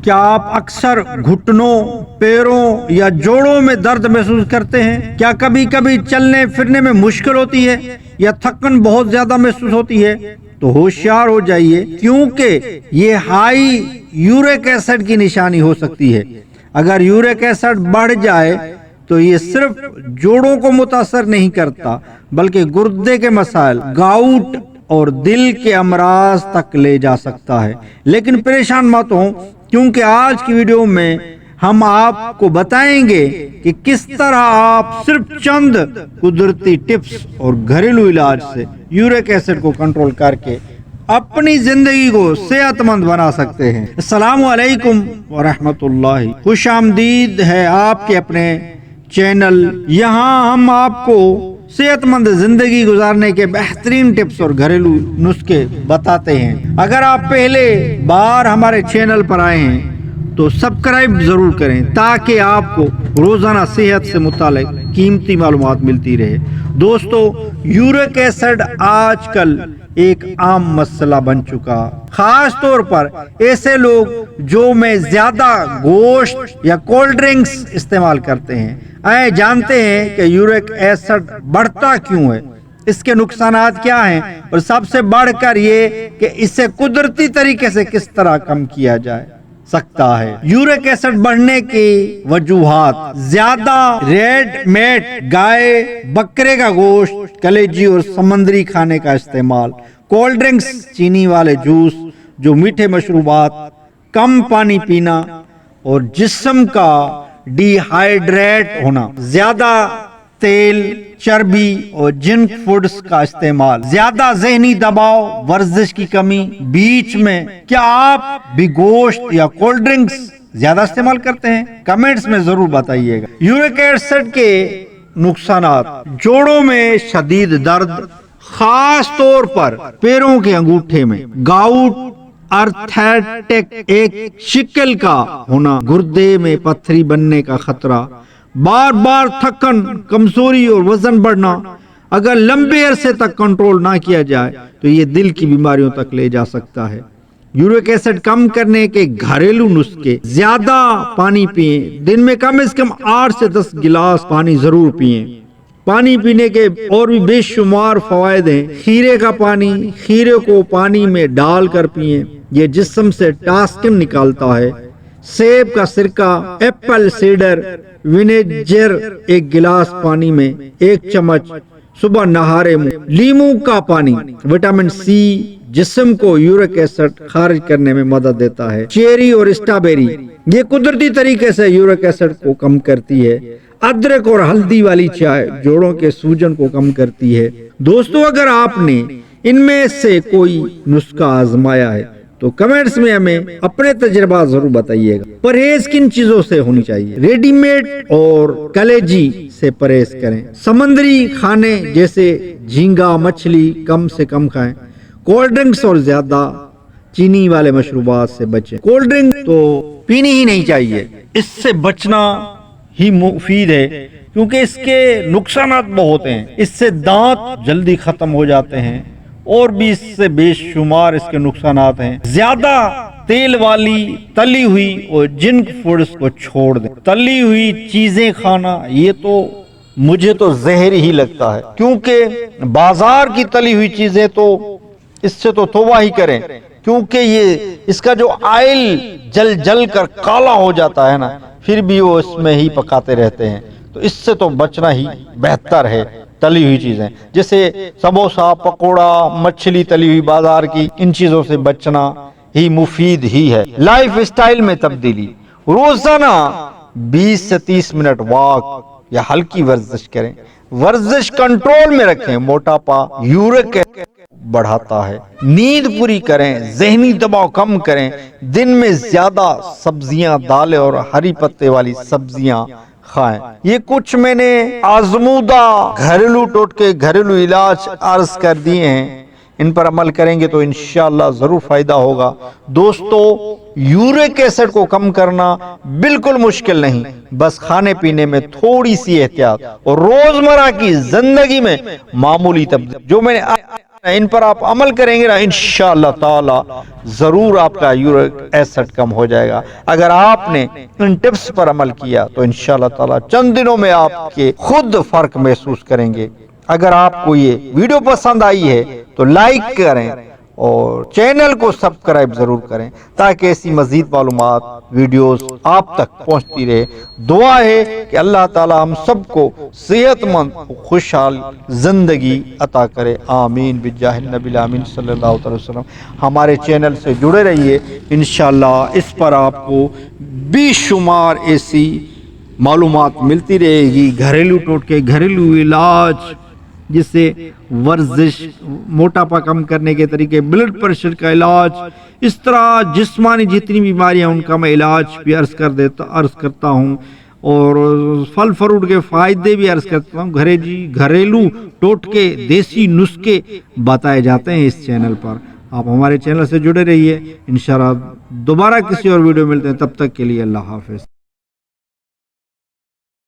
کیا آپ اکثر گھٹنوں، پیروں یا جوڑوں میں درد محسوس کرتے ہیں؟ کیا کبھی کبھی چلنے پھرنے میں مشکل ہوتی ہے یا تھکن بہت زیادہ محسوس ہوتی ہے؟ تو ہوشیار ہو جائیے، کیونکہ یہ ہائی یورک ایسڈ کی نشانی ہو سکتی ہے۔ اگر یورک ایسڈ بڑھ جائے تو یہ صرف جوڑوں کو متاثر نہیں کرتا، بلکہ گردے کے مسائل، گاؤٹ اور دل کے امراض تک لے جا سکتا ہے۔ لیکن پریشان مت ہوں، کیونکہ آج کی ویڈیو میں ہم آپ کو بتائیں گے کہ کس طرح آپ صرف چند قدرتی ٹپس اور گھریلو علاج سے یورک ایسڈ کو کنٹرول کر کے اپنی زندگی کو صحت مند بنا سکتے ہیں۔ السلام علیکم ورحمۃ اللہ، خوش آمدید ہے آپ کے اپنے چینل۔ یہاں ہم آپ کو صحت مند زندگی گزارنے کے بہترین ٹپس اور گھریلو نسخے بتاتے ہیں۔ اگر آپ پہلے بار ہمارے چینل پر آئے ہیں تو سبسکرائب ضرور کریں تاکہ آپ کو روزانہ صحت سے متعلق قیمتی معلومات ملتی رہے۔ دوستو، یورک ایسڈ آج کل ایک عام مسئلہ بن چکا، خاص طور پر ایسے لوگ جو میں زیادہ گوشت یا کولڈ ڈرنکس استعمال کرتے ہیں۔ جانتے ہیں کہ یورک ایسڈ بڑھتا کیوں ہے، اس کے نقصانات کیا ہیں، اور سب سے بڑھ کر یہ کہ اسے قدرتی طریقے سے کس طرح کم کیا جائے سکتا ہے۔ یورک ایسڈ بڑھنے کی وجوہات: زیادہ ریڈ میٹ، گائے بکرے کا گوشت، کلیجی اور سمندری کھانے کا استعمال، کولڈ ڈرنکس، چینی والے جوس، جو میٹھے مشروبات، کم پانی پینا اور جسم کا ڈی ہائیڈریٹ ہونا، زیادہ تیل، چربی اور جنک فوڈز کا استعمال، زیادہ ذہنی دباؤ، ورزش کی کمی۔ بیچ میں کیا آپ بھی گوشت یا کولڈ ڈرنکس زیادہ استعمال کرتے ہیں؟ کمنٹس میں ضرور بتائیے گا۔ یورک ایسڈ کے نقصانات: جوڑوں میں شدید درد، خاص طور پر پیروں کے انگوٹھے میں، گاؤٹ، ارتھرائٹک ایک شکل کا ہونا، گردے میں پتھری بننے کا خطرہ، بار بار تھکن، کمزوری اور وزن بڑھنا۔ اگر لمبے عرصے تک کنٹرول نہ کیا جائے تو یہ دل کی بیماریوں تک لے جا سکتا ہے۔ یورک ایسڈ کم کرنے کے گھریلو نسخے: زیادہ پانی پئیں، دن میں کم از کم 8 سے 10 گلاس پانی ضرور پئیں۔ پانی پینے کے اور بھی بے شمار فوائد ہیں۔ کھیرے کا پانی: کھیرے کو پانی میں ڈال کر پئیں، یہ جسم سے ٹاکسن نکالتا ہے۔ سیب کا سرکہ، ایپل سیڈر ونیگر 1 گلاس پانی میں 1 چمچ صبح نہارے منہ۔ لیموں کا پانی: وٹامن سی جسم کو یورک ایسڈ خارج کرنے میں مدد دیتا ہے۔ چیری اور اسٹرابیری، یہ قدرتی طریقے سے یورک ایسڈ کو کم کرتی ہے۔ ادرک اور ہلدی والی چائے جوڑوں کے سوجن کو کم کرتی ہے۔ دوستو، اگر آپ نے ان میں سے کوئی نسخہ آزمایا ہے تو کمنٹس میں ہمیں اپنے تجربات ضرور بتائیے گا۔ پرہیز کن چیزوں سے ہونی چاہیے؟ ریڈی میڈ اور کلیجی سے پرہیز کریں۔ سمندری کھانے جیسے جھینگا، مچھلی کم سے کم کھائیں۔ کولڈ ڈرنکس اور زیادہ چینی والے مشروبات سے بچیں۔ کولڈ ڈرنک تو پینی ہی نہیں چاہیے، اس سے بچنا ہی مفید ہے، کیونکہ اس کے نقصانات بہت ہیں۔ اس سے دانت جلدی ختم ہو جاتے ہیں، اور بھی اس سے بے شمار اس کے نقصانات ہیں۔ زیادہ تیل والی، تلی ہوئی اور جنک فوڈز کو چھوڑ دیں۔ تلی ہوئی چیزیں کھانا، یہ تو مجھے تو زہر ہی لگتا ہے، کیونکہ بازار کی تلی ہوئی چیزیں تو اس سے تو توبہ ہی کریں، کیونکہ یہ اس کا جو آئل جل جل کر کالا ہو جاتا ہے نا، پھر بھی وہ اس میں ہی پکاتے رہتے ہیں، تو اس سے تو بچنا ہی بہتر ہے۔ تلی ہوئی چیزیں جیسے سموسا، پکوڑا، مچھلی تلی ہوئی بازار کی، ان چیزوں سے بچنا ہی مفید ہی ہے۔ لائف اسٹائل میں تبدیلی: روزانہ 20 سے 30 منٹ واک یا ہلکی ورزش کریں۔ ورزش کنٹرول میں رکھیں، موٹاپا یورک بڑھاتا ہے۔ نیند پوری کریں، ذہنی دباؤ کم کریں۔ دن میں زیادہ سبزیاں، دالیں اور ہری پتے والی سبزیاں کھائیں۔ یہ کچھ میں نے آزمودہ گھریلو ٹوٹکے، گھریلو علاج عرض کر دیے ہیں، ان پر عمل کریں گے تو انشاءاللہ ضرور فائدہ ہوگا۔ دوستو، یورک ایسڈ کو کم کرنا بالکل مشکل نہیں، بس کھانے پینے میں تھوڑی سی احتیاط اور روزمرہ کی زندگی میں معمولی تبدیلی جو میں نے ان پر آپ عمل کریں گے نا انشاءاللہ تعالی ضرور آپ کا یورک ایسڈ کم ہو جائے گا۔ اگر آپ نے ان ٹپس پر عمل کیا تو انشاءاللہ تعالی چند دنوں میں آپ کے خود فرق محسوس کریں گے۔ اگر آپ کو یہ ویڈیو پسند آئی ہے تو لائک کریں اور چینل کو سبسکرائب ضرور کریں تاکہ ایسی مزید معلومات ویڈیوز آپ تک پہنچتی رہے۔ دعا ہے کہ اللہ تعالی ہم سب کو صحت مند خوشحال زندگی عطا کرے، آمین بجاہ النبی الامین صلی اللہ علیہ وسلم۔ ہمارے چینل سے جڑے رہیے، انشاءاللہ اس پر آپ کو بے شمار ایسی معلومات ملتی رہے گی، گھریلو ٹوٹکے، گھریلو علاج، جس سے ورزش، موٹاپا کم کرنے کے طریقے، بلڈ پریشر کا علاج، اس طرح جسمانی جتنی بیماریاں ان کا میں علاج بھی عرض کرتا ہوں، اور پھل فروٹ کے فائدے بھی عرض کرتا ہوں۔ گھریلو ٹوٹکے، دیسی نسخے بتائے جاتے ہیں اس چینل پر۔ آپ ہمارے چینل سے جڑے رہیے، انشاءاللہ دوبارہ کسی اور ویڈیو ملتے ہیں، تب تک کے لیے اللہ حافظ۔